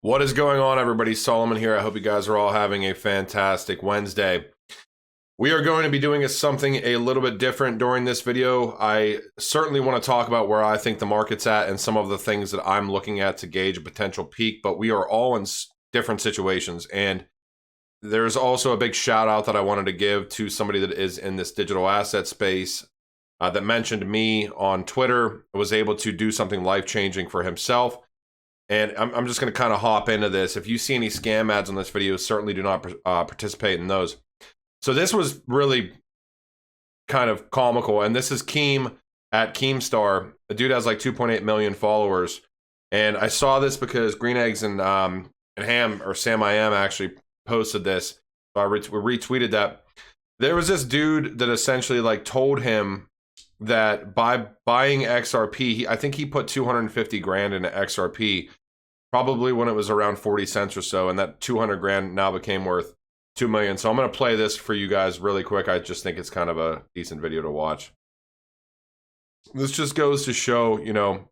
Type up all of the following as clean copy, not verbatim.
What is going on, everybody? Solomon here. I hope you guys are all having a fantastic Wednesday. We are going to be doing something a little bit different during this video. I certainly want to talk about where I think the market's at and some of the things that I'm looking at to gauge a potential peak, but we are all in different situations. And there's also a big shout out that I wanted to give to somebody that is in this digital asset space that mentioned me on Twitter, was able to do something life-changing for himself. And I'm just going to kind of hop into this. If you see any scam ads on this video, certainly do not participate in those. So this was really kind of comical. And this is Keem at Keemstar. The dude has like 2.8 million followers. And I saw this because Green Eggs and Ham, or Sam I Am, actually posted this. So I retweeted that. There was this dude that essentially like told him that by buying XRP, I think he put 250 grand into XRP, probably when it was around 40 cents or so, and that 200 grand now became worth 2 million. So I'm going to play this for you guys really quick. I just think it's kind of a decent video to watch. This just goes to show, you know,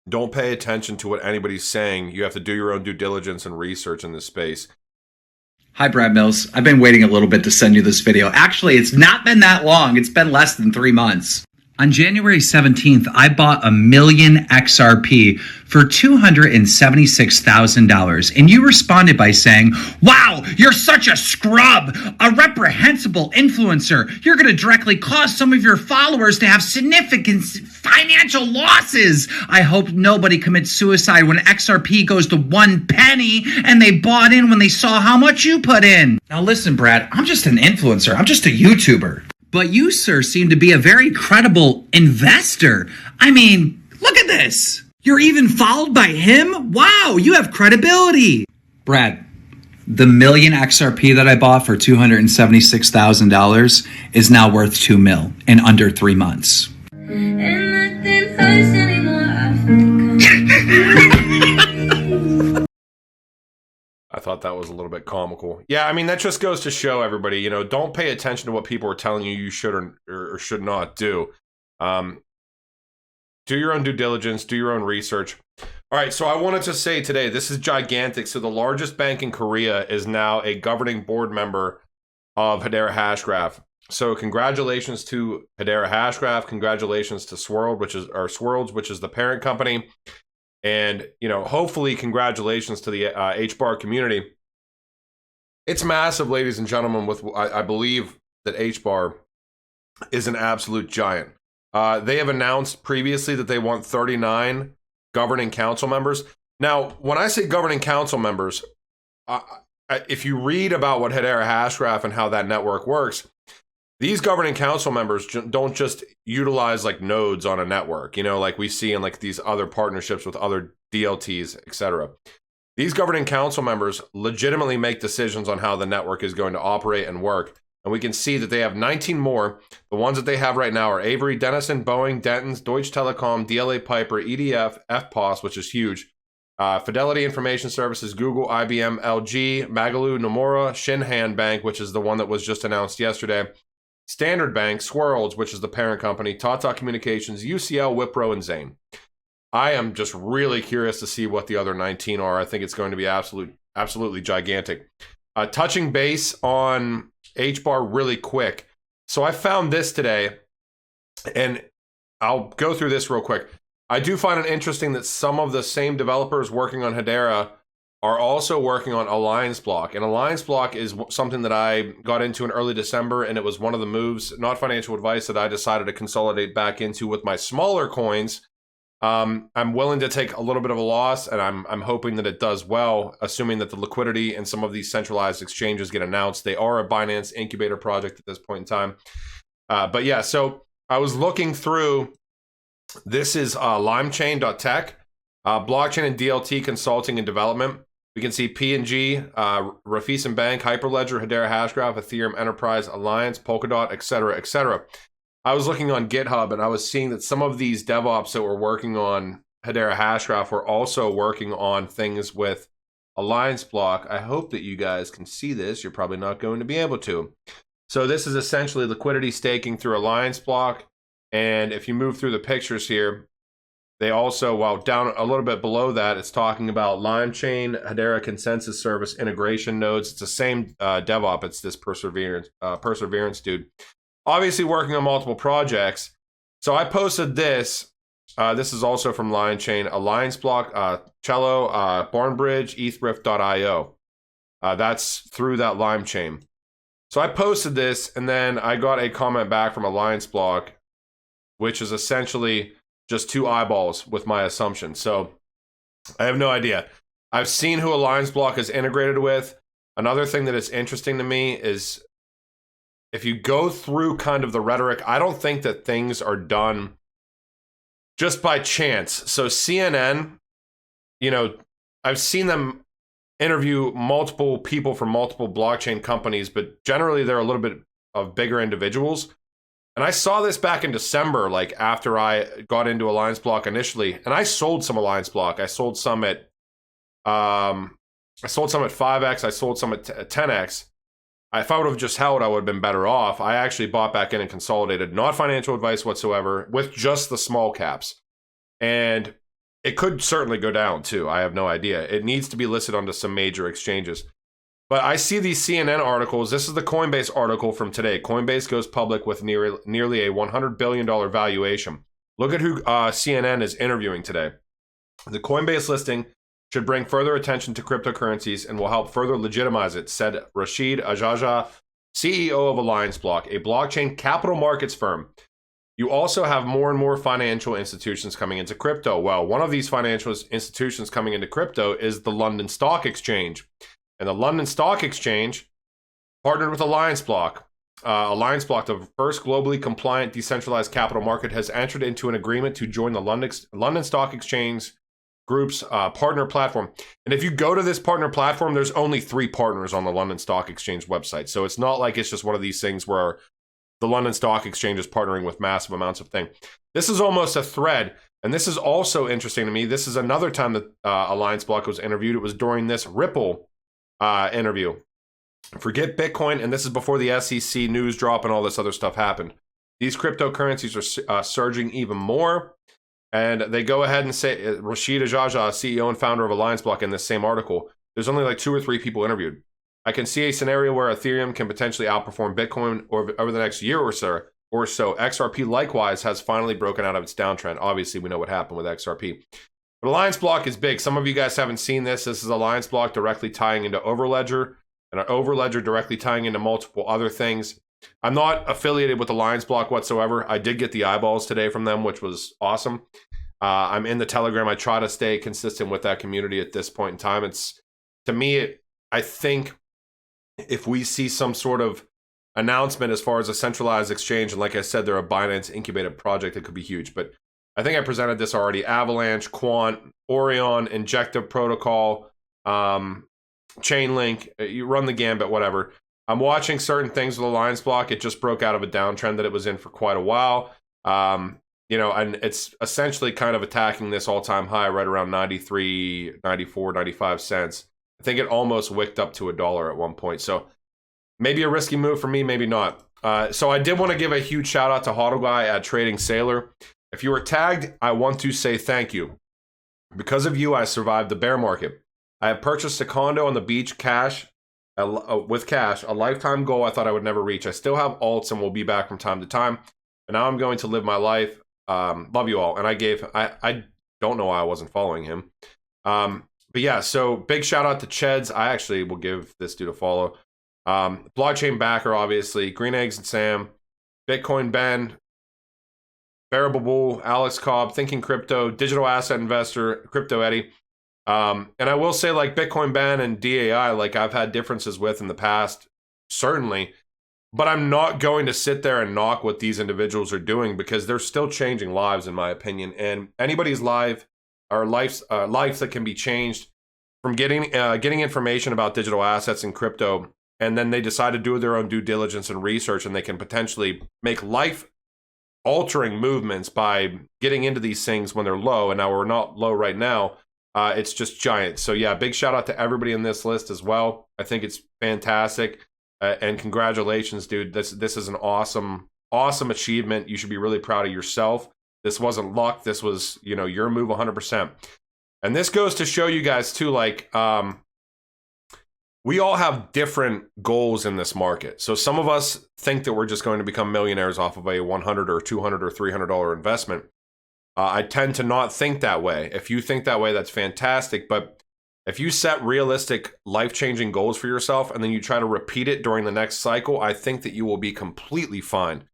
don't pay attention to what anybody's saying. You have to do your own due diligence and research in this space. Hi, Brad Mills. I've been waiting a little bit to send you this video. Actually, it's not been that long. It's been less than 3 months. On January 17th, I bought 1 million XRP for $276,000. And you responded by saying, "Wow, you're such a scrub, a reprehensible influencer. You're going to directly cause some of your followers to have significant financial losses. I hope nobody commits suicide when XRP goes to 1 penny and they bought in when they saw how much you put in." Now listen, Brad, I'm just an influencer. I'm just a YouTuber. But you, sir, seem to be a very credible investor. I mean, look at this. You're even followed by him? Wow, you have credibility. Brad, the 1 million XRP that I bought for $276,000 is now worth 2 mil in under 3 months. And nothing hurts anymore. I thought that was a little bit comical. Yeah, I mean, that just goes to show everybody, you know, don't pay attention to what people are telling you should or should not do. Do your own due diligence, do your own research. All right, so I wanted to say today, this is gigantic. So the largest bank in Korea is now a governing board member of Hedera Hashgraph. So congratulations to Hedera Hashgraph. Congratulations to Swirlds, which is the parent company. And, you know, hopefully congratulations to the Hbar community. It's massive, ladies and gentlemen. I believe that Hbar is an absolute giant. They have announced previously that they want 39 governing council members. Now, when I say governing council members, if you read about what Hedera Hashgraph and how that network works, these governing council members don't just utilize like nodes on a network, you know, like we see in like these other partnerships with other DLTs, etc. These governing council members legitimately make decisions on how the network is going to operate and work. And we can see that they have 19 more. The ones that they have right now are Avery, Denison, Boeing, Denton's, Deutsche Telekom, DLA Piper, EDF, FPOS, which is huge, Fidelity Information Services, Google, IBM, LG, Magalu, Nomura, Shinhan Bank, which is the one that was just announced yesterday, Standard Bank, Swirlds, which is the parent company, Tata Communications, UCL, Wipro, and Zain. I am just really curious to see what the other 19 are. I think it's going to be absolutely gigantic. Touching base on Hbar really quick. So I found this today, and I'll go through this real quick. I do find it interesting that some of the same developers working on Hedera are also working on Allianceblock. And Allianceblock is something that I got into in early December, and it was one of the moves, not financial advice, that I decided to consolidate back into with my smaller coins. I'm willing to take a little bit of a loss, and I'm hoping that it does well, assuming that the liquidity and some of these centralized exchanges get announced. They are a Binance incubator project at this point in time. But yeah, so I was looking through, this is limechain.tech, blockchain and DLT consulting and development. We can see P&G, Raiffeisen Bank, Hyperledger, Hedera Hashgraph, Ethereum Enterprise Alliance, Polkadot, etc., etc. I was looking on GitHub, and I was seeing that some of these DevOps that were working on Hedera Hashgraph were also working on things with Allianceblock. I hope that you guys can see this. You're probably not going to be able to. So this is essentially liquidity staking through Allianceblock. And if you move through the pictures here, They also, while down a little bit below that, it's talking about LimeChain, Hedera Consensus Service integration nodes. It's the same DevOps. It's this Perseverance dude. Obviously working on multiple projects. So I posted this. This is also from LionChain, Allianceblock, Cello, Barnbridge, ETHRIFT.io. That's through that LimeChain. So I posted this, and then I got a comment back from Allianceblock, which is essentially just two eyeballs with my assumption. So I have no idea. I've seen who Allianceblock is integrated with. Another thing that is interesting to me is if you go through kind of the rhetoric, I don't think that things are done just by chance. So CNN, you know, I've seen them interview multiple people from multiple blockchain companies, but generally they're a little bit of bigger individuals. And I saw this back in December, like after I got into Allianceblock initially, and I sold some Allianceblock. I sold some at 5x. I sold some at 10x. If I would have just held, I would have been better off. I actually bought back in and consolidated, not financial advice whatsoever, with just the small caps. And it could certainly go down too. I have no idea. It needs to be listed onto some major exchanges. But I see these CNN articles. This is the Coinbase article from today. Coinbase goes public with nearly a $100 billion valuation. Look at who CNN is interviewing today. The Coinbase listing should bring further attention to cryptocurrencies and will help further legitimize it, said Rashid Ajaja, CEO of Allianceblock, a blockchain capital markets firm. You also have more and more financial institutions coming into crypto. Well, one of these financial institutions coming into crypto is the London Stock Exchange. And the London Stock Exchange partnered with Allianceblock. Allianceblock, the first globally compliant decentralized capital market, has entered into an agreement to join the London Stock Exchange Group's partner platform. And if you go to this partner platform, there's only 3 partners on the London Stock Exchange website. So it's not like it's just one of these things where the London Stock Exchange is partnering with massive amounts of things. This is almost a thread. And this is also interesting to me. This is another time that Allianceblock was interviewed. It was during this Ripple interview. Forget Bitcoin, and this is before the SEC news drop and all this other stuff happened. These cryptocurrencies are surging even more. And they go ahead and say, Rashid Ajaja, CEO and founder of Allianceblock, in this same article, there's only like 2 or 3 people interviewed. I can see a scenario where Ethereum can potentially outperform Bitcoin over the next year or so. XRP likewise has finally broken out of its downtrend. Obviously, we know what happened with XRP. But Allianceblock is big. Some of you guys haven't seen this. This is Allianceblock directly tying into Overledger, and an Overledger directly tying into multiple other things. I'm not affiliated with Allianceblock whatsoever. I did get the eyeballs today from them, which was awesome. I'm in the Telegram. I try to stay consistent with that community at this point in time. I think if we see some sort of announcement as far as a centralized exchange, and like I said, they're a Binance incubated project that could be huge. But I think I presented this already. Avalanche, Quant, Orion, Injective Protocol, Chainlink, you run the gambit, whatever. I'm watching certain things with Allianceblock. It just broke out of a downtrend that it was in for quite a while. And it's essentially kind of attacking this all-time high right around 93, 94, 95 cents. I think it almost wicked up to $1 at one point. So maybe a risky move for me, maybe not. So I did want to give a huge shout out to Hodl Guy at Trading Sailor. If you were tagged, I want to say thank you. Because of you, I survived the bear market. I have purchased a condo on the beach with cash, a lifetime goal I thought I would never reach. I still have alts and will be back from time to time. But now I'm going to live my life. Love you all. And I don't know why I wasn't following him. But yeah, so big shout out to Cheds. I actually will give this dude a follow. Blockchain Backer, obviously. Green Eggs and Sam. Bitcoin Ben. Bearable Bull. Alex Cobb. Thinking Crypto. Digital Asset Investor. Crypto Eddie. And I will say, like, Bitcoin Ben and DAI, like, I've had differences with in the past, certainly. But I'm not going to sit there and knock what these individuals are doing, because they're still changing lives, in my opinion. And anybody's life that can be changed from getting information about digital assets and crypto, and then they decide to do their own due diligence and research, and they can potentially make life-altering movements by getting into these things when they're low. And now we're not low right now. It's just giant. So yeah, big shout out to everybody in this list as well. I think it's fantastic. And congratulations, dude. This is an awesome achievement. You should be really proud of yourself. This wasn't luck. This was, your move 100%. And this goes to show you guys too, like, we all have different goals in this market. So some of us think that we're just going to become millionaires off of a $100 or $200 or $300 investment. I tend to not think that way. If you think that way, that's fantastic. But if you set realistic, life-changing goals for yourself and then you try to repeat it during the next cycle, I think that you will be completely fine.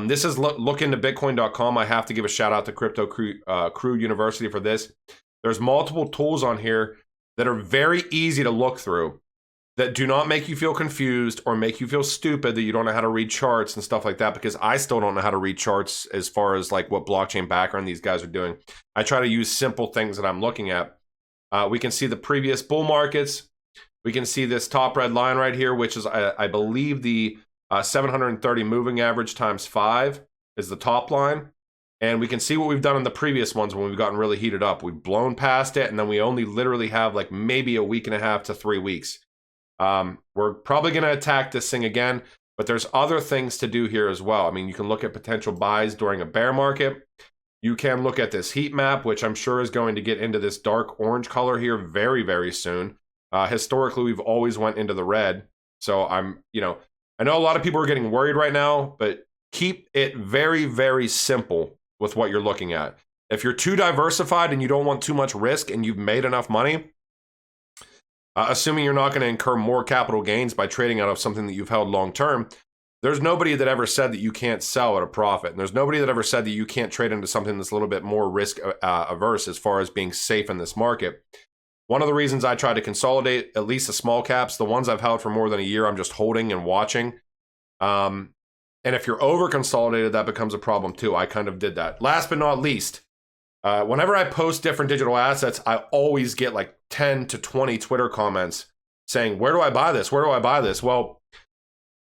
This is lookintobitcoin.com. I have to give a shout out to Crypto Crew University for this. There's multiple tools on here that are very easy to look through, that do not make you feel confused or make you feel stupid that you don't know how to read charts and stuff like that, because I still don't know how to read charts as far as like what blockchain background these guys are doing. I try to use simple things that I'm looking at. We can see the previous bull markets. We can see this top red line right here, which is, I believe, the 730 moving average times 5 is the top line. And we can see what we've done in the previous ones when we've gotten really heated up. We've blown past it, and then we only literally have like maybe a week and a half to 3 weeks. We're probably going to attack this thing again, but there's other things to do here as well. I mean, you can look at potential buys during a bear market. You can look at this heat map, which I'm sure is going to get into this dark orange color here very, very soon. Historically, we've always went into the red. So I know a lot of people are getting worried right now, but keep it very, very simple with what you're looking at. If you're too diversified and you don't want too much risk and you've made enough money, assuming you're not going to incur more capital gains by trading out of something that you've held long term, there's nobody that ever said that you can't sell at a profit. And there's nobody that ever said that you can't trade into something that's a little bit more risk averse as far as being safe in this market. One of the reasons I try to consolidate at least the small caps, the ones I've held for more than a year, I'm just holding and watching. And if you're over consolidated, that becomes a problem too. I kind of did that. Last but not least, whenever I post different digital assets, I always get like 10 to 20 Twitter comments saying, where do I buy this? Where do I buy this? Well,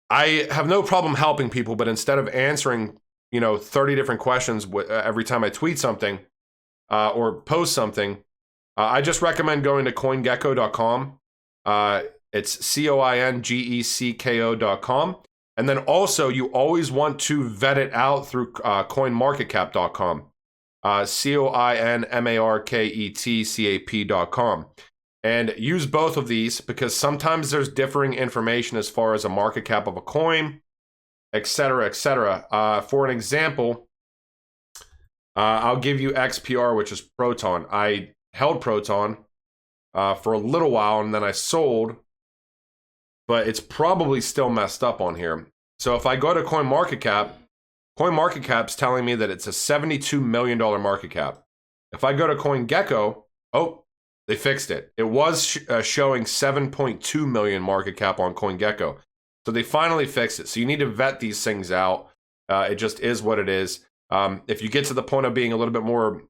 I have no problem helping people, but instead of answering, 30 different questions every time I tweet something or post something, I just recommend going to coingecko.com. It's coingecko.com. And then also, you always want to vet it out through coinmarketcap.com. coinmarketcap.com. And use both of these because sometimes there's differing information as far as a market cap of a coin, etc., etc. For an example, I'll give you XPR, which is Proton. I held Proton for a little while and then I sold, but it's probably still messed up on here. So if I go to CoinMarketCap, CoinMarketCap's telling me that it's a $72 million market cap. If I go to CoinGecko, they fixed it. It was showing 7.2 million market cap on CoinGecko. So they finally fixed it. So you need to vet these things out. It just is what it is. If you get to the point of being a little bit more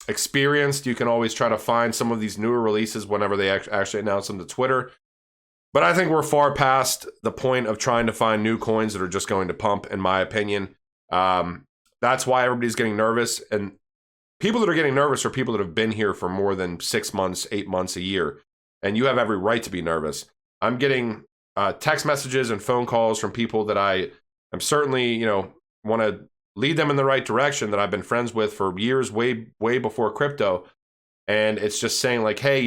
experienced, you can always try to find some of these newer releases whenever they actually announce them to Twitter. But I think we're far past the point of trying to find new coins that are just going to pump, in my opinion. That's why everybody's getting nervous. And people that are getting nervous are people that have been here for more than 6 months, 8 months, a year. And you have every right to be nervous. I'm getting text messages and phone calls from people that I am certainly, want to lead them in the right direction, that I've been friends with for years, way before crypto. And it's just saying like, hey,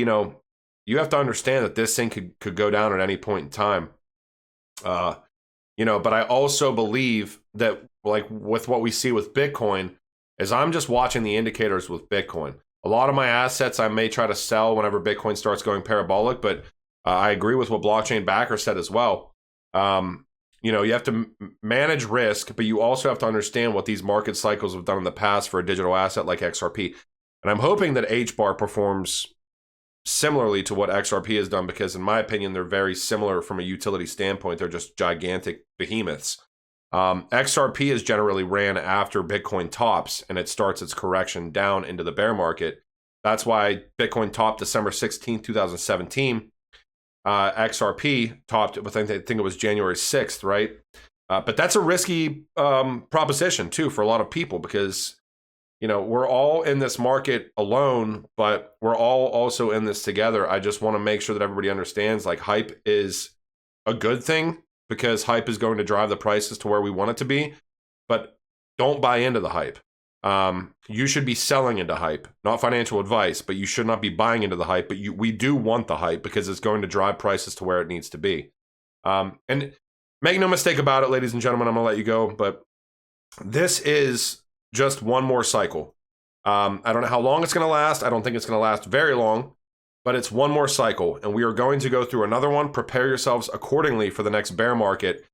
you have to understand that this thing could go down at any point in time. But I also believe that, like with what we see with Bitcoin, is I'm just watching the indicators with Bitcoin. A lot of my assets I may try to sell whenever Bitcoin starts going parabolic, but I agree with what Blockchain Backer said as well. You have to manage risk, but you also have to understand what these market cycles have done in the past for a digital asset like XRP. And I'm hoping that Hbar performs similarly to what XRP has done, because in my opinion, they're very similar from a utility standpoint. They're just gigantic behemoths. XRP is generally ran after Bitcoin tops and it starts its correction down into the bear market. That's why Bitcoin topped December 16th, 2017. XRP topped, I think it was January 6th, right? But that's a risky proposition too for a lot of people, because we're all in this market alone, but we're all also in this together. I just want to make sure that everybody understands, like, hype is a good thing because hype is going to drive the prices to where we want it to be. But don't buy into the hype. You should be selling into hype, not financial advice, but you should not be buying into the hype. But we do want the hype because it's going to drive prices to where it needs to be. And make no mistake about it, ladies and gentlemen, I'm going to let you go, but this is just one more cycle. I don't know how long it's going to last. I don't think it's going to last very long, but it's one more cycle, and we are going to go through another one. Prepare yourselves accordingly for the next bear market.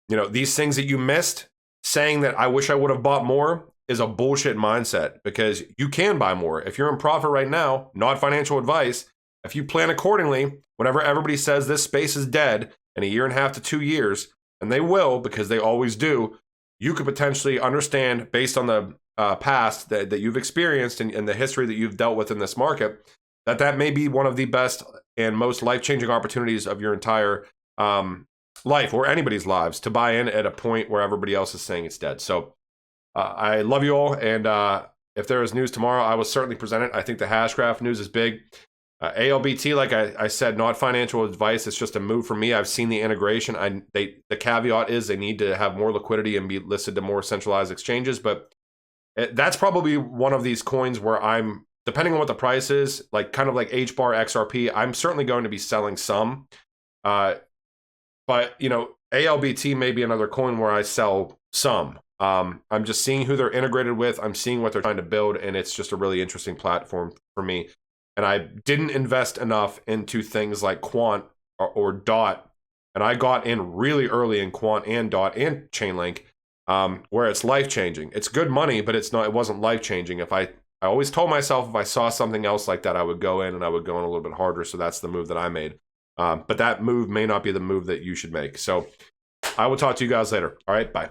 You know, these things that you missed, saying that I wish I would have bought more, is a bullshit mindset, because you can buy more. If you're in profit right now, not financial advice, if you plan accordingly, whenever everybody says this space is dead in a year and a half to 2 years, and they will, because they always do, you could potentially understand, based on the past that you've experienced and the history that you've dealt with in this market, that may be one of the best and most life-changing opportunities of your entire life, or anybody's lives, to buy in at a point where everybody else is saying it's dead. So I love you all, and if there is news tomorrow, I will certainly present it. I think the Hashgraph news is big. ALBT, like I said, not financial advice. It's just a move for me. I've seen the integration. The caveat is they need to have more liquidity and be listed to more centralized exchanges. But that's probably one of these coins where I'm, depending on what the price is, like kind of like Hbar, XRP, I'm certainly going to be selling some. But, you know, ALBT may be another coin where I sell some. I'm just seeing who they're integrated with. I'm seeing what they're trying to build, and it's just a really interesting platform for me. And I didn't invest enough into things like Quant or Dot. And I got in really early in Quant and Dot and Chainlink, where it's life-changing. It's good money, but it wasn't life-changing. I always told myself if I saw something else like that, I would go in, and I would go in a little bit harder. So that's the move that I made. But that move may not be the move that you should make. So I will talk to you guys later. All right, bye.